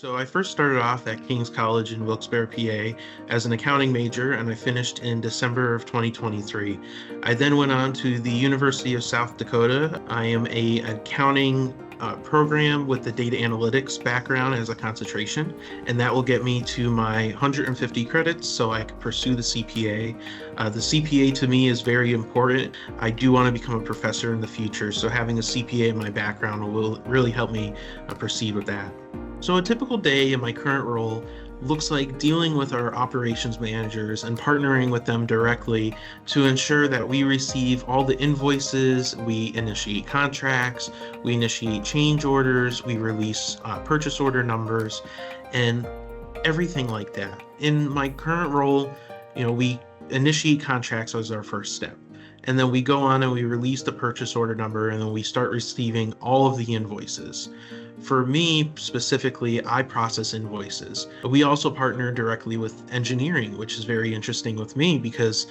So I first started off at King's College in Wilkes-Barre, PA as an accounting major, and I finished in December of 2023. I then went on to the University of South Dakota. I am a accounting program with the data analytics background as a concentration, and that will get me to my 150 credits so I can pursue the CPA. The CPA to me is very important. I do want to become a professor in the future, so having a CPA in my background will really help me proceed with that. So a typical day in my current role looks like dealing with our operations managers and partnering with them directly to ensure that we receive all the invoices, we initiate contracts, we initiate change orders, we release purchase order numbers, and everything like that. In my current role, we initiate contracts as our first step. And then we go on and we release the purchase order number, and then we start receiving all of the invoices. For me specifically, I process invoices. We also partner directly with engineering, which is very interesting with me because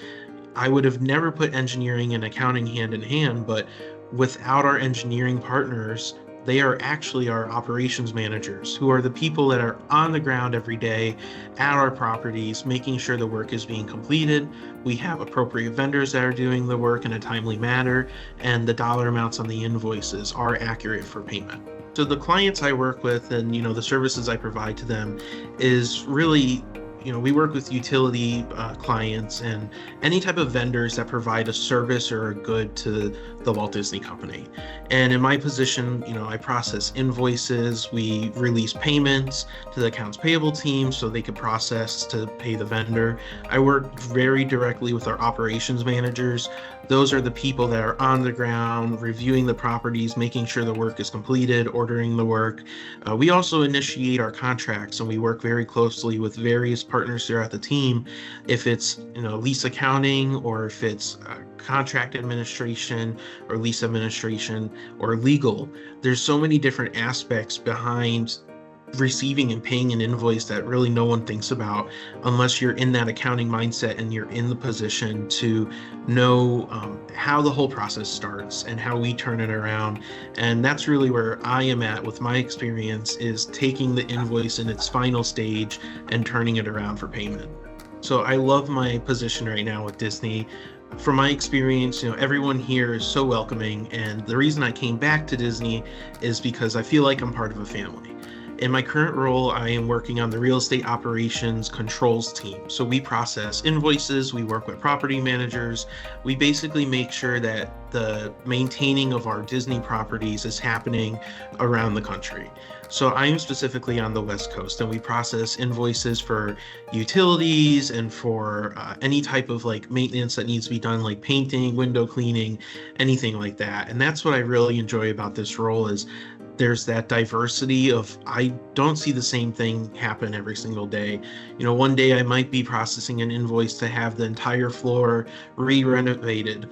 I would have never put engineering and accounting hand in hand, but without our engineering partners, they are actually our operations managers, who are the people that are on the ground every day at our properties, making sure the work is being completed. We have appropriate vendors that are doing the work in a timely manner, and the dollar amounts on the invoices are accurate for payment. So the clients I work with and the services I provide to them is really, we work with utility clients and any type of vendors that provide a service or a good to the Walt Disney Company. And in my position, I process invoices, we release payments to the accounts payable team so they could process to pay the vendor. I work very directly with our operations managers. Those are the people that are on the ground, reviewing the properties, making sure the work is completed, ordering the work. We also initiate our contracts, and we work very closely with various partners throughout the team. If it's lease accounting, or if it's contract administration or lease administration or legal, there's so many different aspects behind receiving and paying an invoice that really no one thinks about unless you're in that accounting mindset and you're in the position to know how the whole process starts and how we turn it around. And that's really where I am at with my experience, is taking the invoice in its final stage and turning it around for payment. So I love my position right now with Disney. From my experience, everyone here is so welcoming, and the reason I came back to Disney is because I feel like I'm part of a family. In my current role, I am working on the real estate operations controls team. So we process invoices, we work with property managers, we basically make sure that the maintaining of our Disney properties is happening around the country. So I'm specifically on the West Coast, and we process invoices for utilities and for any type of maintenance that needs to be done, like painting, window cleaning, anything like that. And that's what I really enjoy about this role, is there's that diversity of, I don't see the same thing happen every single day. One day I might be processing an invoice to have the entire floor re-renovated.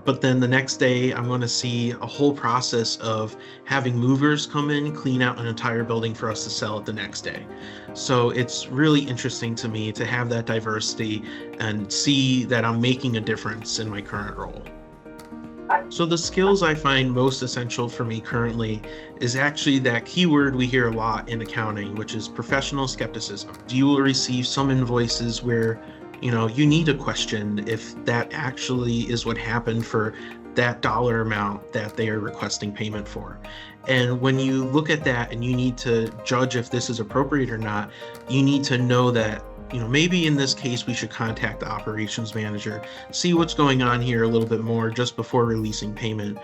But then the next day I'm going to see a whole process of having movers come in, clean out an entire building for us to sell it the next day. So it's really interesting to me to have that diversity and see that I'm making a difference in my current role. So the skills I find most essential for me currently is actually that keyword we hear a lot in accounting, which is professional skepticism. You will receive some invoices where, you need to question if that actually is what happened for that dollar amount that they are requesting payment for. And when you look at that and you need to judge if this is appropriate or not, you need to know that maybe in this case, we should contact the operations manager, see what's going on here a little bit more just before releasing payment.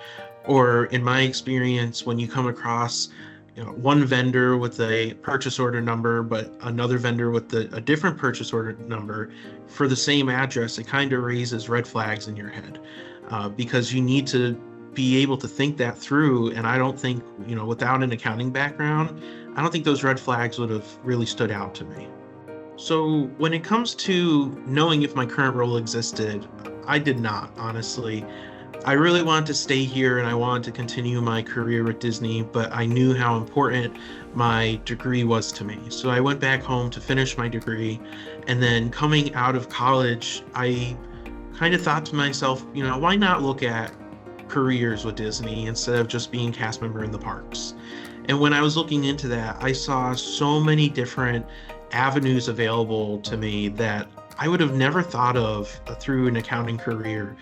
Or in my experience, when you come across one vendor with a purchase order number, but another vendor with a different purchase order number for the same address, it kind of raises red flags in your head because you need to be able to think that through. And I don't think, without an accounting background, I don't think those red flags would have really stood out to me. So when it comes to knowing if my current role existed, I did not, honestly. I really wanted to stay here and I wanted to continue my career with Disney, but I knew how important my degree was to me. So I went back home to finish my degree, and then coming out of college, I kind of thought to myself, why not look at careers with Disney instead of just being cast member in the parks? And when I was looking into that, I saw so many different avenues available to me that I would have never thought of through an accounting career.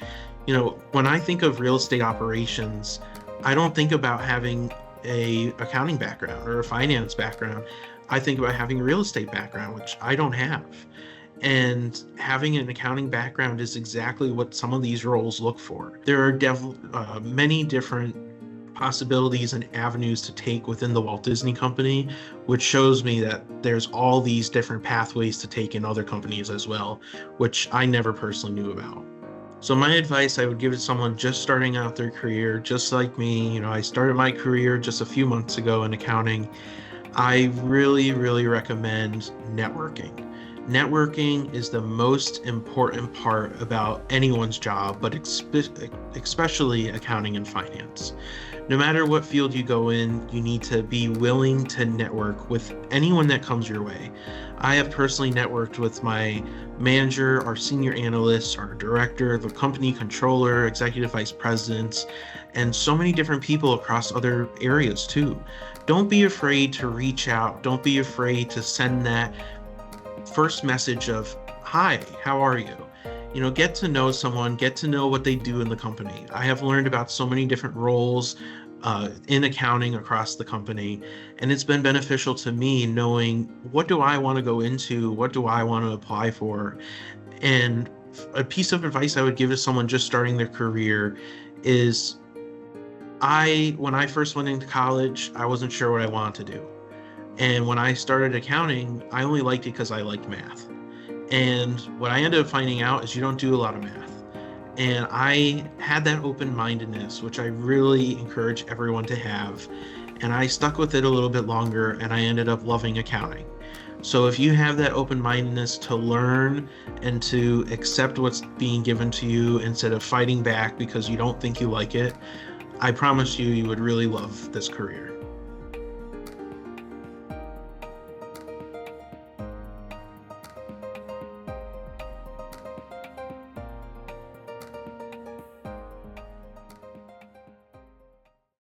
When I think of real estate operations, I don't think about having a accounting background or a finance background. I think about having a real estate background, which I don't have. And having an accounting background is exactly what some of these roles look for. There are many different possibilities and avenues to take within the Walt Disney Company, which shows me that there's all these different pathways to take in other companies as well, which I never personally knew about. So my advice I would give to someone just starting out their career, just like me, I started my career just a few months ago in accounting. I really, really recommend networking. Networking is the most important part about anyone's job, but especially accounting and finance. No matter what field you go in, you need to be willing to network with anyone that comes your way. I have personally networked with my manager, our senior analysts, our director, the company controller, executive vice presidents, and so many different people across other areas too. Don't be afraid to reach out. Don't be afraid to send that first message of, "Hi, how are you?" Get to know someone, get to know what they do in the company. I have learned about so many different roles in accounting across the company, and it's been beneficial to me knowing, what do I want to go into? What do I want to apply for? And a piece of advice I would give to someone just starting their career is, when I first went into college, I wasn't sure what I wanted to do. And when I started accounting, I only liked it because I liked math. And what I ended up finding out is you don't do a lot of math. And I had that open-mindedness, which I really encourage everyone to have. And I stuck with it a little bit longer, and I ended up loving accounting. So if you have that open-mindedness to learn and to accept what's being given to you instead of fighting back because you don't think you like it, I promise you would really love this career.